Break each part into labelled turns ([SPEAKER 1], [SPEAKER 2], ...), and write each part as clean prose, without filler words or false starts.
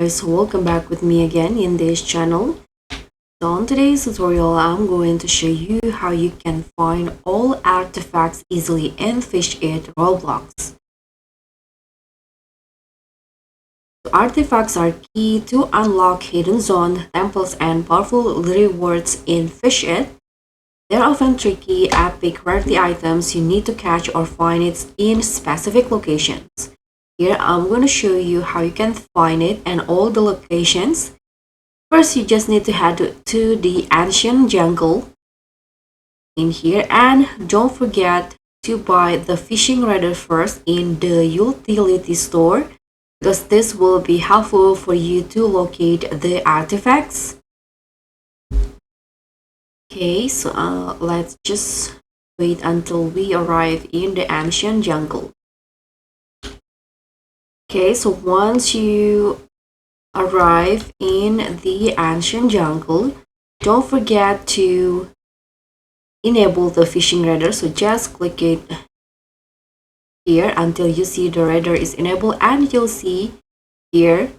[SPEAKER 1] Guys, welcome back with me again in this channel. So on today's tutorial, I'm going to show you how you can find all artifacts easily in Fish It Roblox. So artifacts are key to unlock hidden zones, temples, and powerful rewards in Fish It. They're often tricky, epic, rarity items you need to catch or find it in specific locations. Here I'm going to show you how you can find it and all the locations. First, you just need to head to the ancient jungle in here, and don't forget to buy the fishing radar first in the utility store, because this will be helpful for you to locate the artifacts. Okay, so let's just wait until we arrive in the ancient jungle. Okay, so once you arrive in the ancient jungle, don't forget to enable the fishing radar. So just click it here until you see the radar is enabled, and you'll see here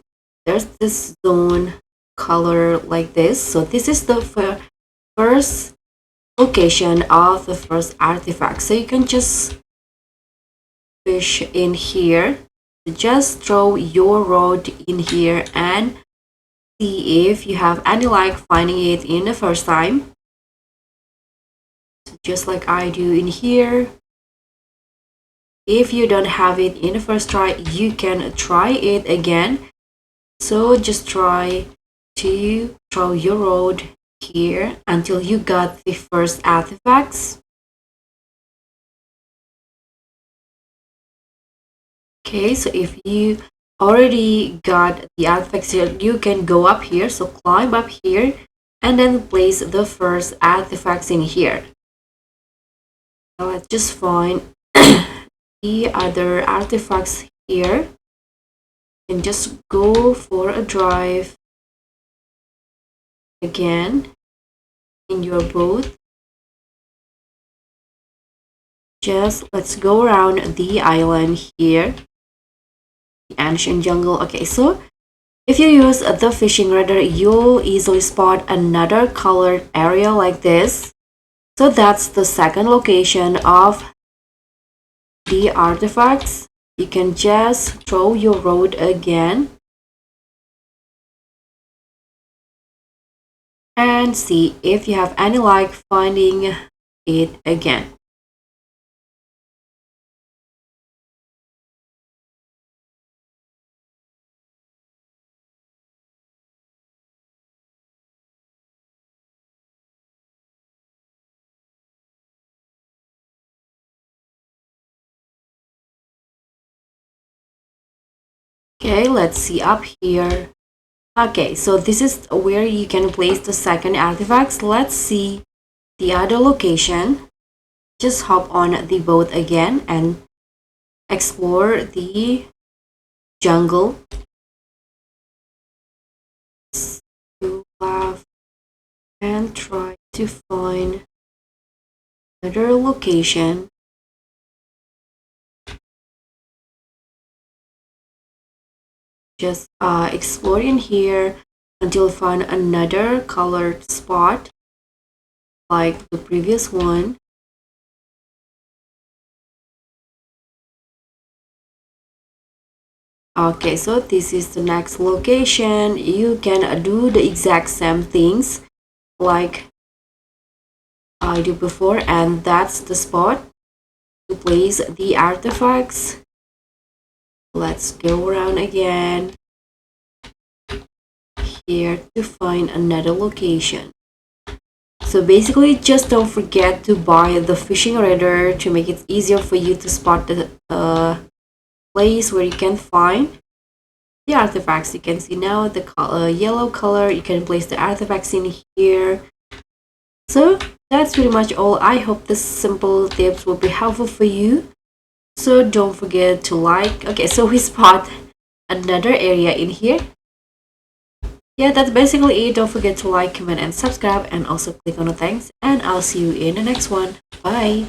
[SPEAKER 1] there's this zone color like this. So this is the first location of the first artifact. So you can just fish in here. Just throw your rod in here and see if you have any luck finding it in the first time. So just like I do in here. If you don't have it in the first try, you can try it again. So just try to throw your rod here until you got the first artifacts. Okay, so if you already got the artifacts here, you can go up here. So climb up here and then place the first artifacts in here. Now let's just find the other artifacts here. And just go for a drive again in your boat. Just let's go around the island here. Ancient jungle. Okay, so if you use the fishing radar, you'll easily spot another colored area like this. So that's the second location of the artifacts. You can just throw your rod again and see if you have any luck finding it again. Okay, let's see up here. Okay, so this is where you can place the second artifacts. Let's see the other location. Just hop on the boat again and explore the jungle. To laugh and try to find another location. Just explore in here until you find another colored spot like the previous one. Okay, so this is the next location. You can do the exact same things like I did before, and that's the spot to place the artifacts. Let's go around again here to find another location. So basically, just don't forget to buy the fishing radar to make it easier for you to spot the place where you can find the artifacts. You can see now the yellow color. You can place the artifacts in here. So that's pretty much all. I hope this simple tips will be helpful for you. So don't forget to like. Okay, so we spot another area in here. Yeah, that's basically it. Don't forget to like, comment, and subscribe, and also click on the thanks. And I'll see you in the next one. Bye.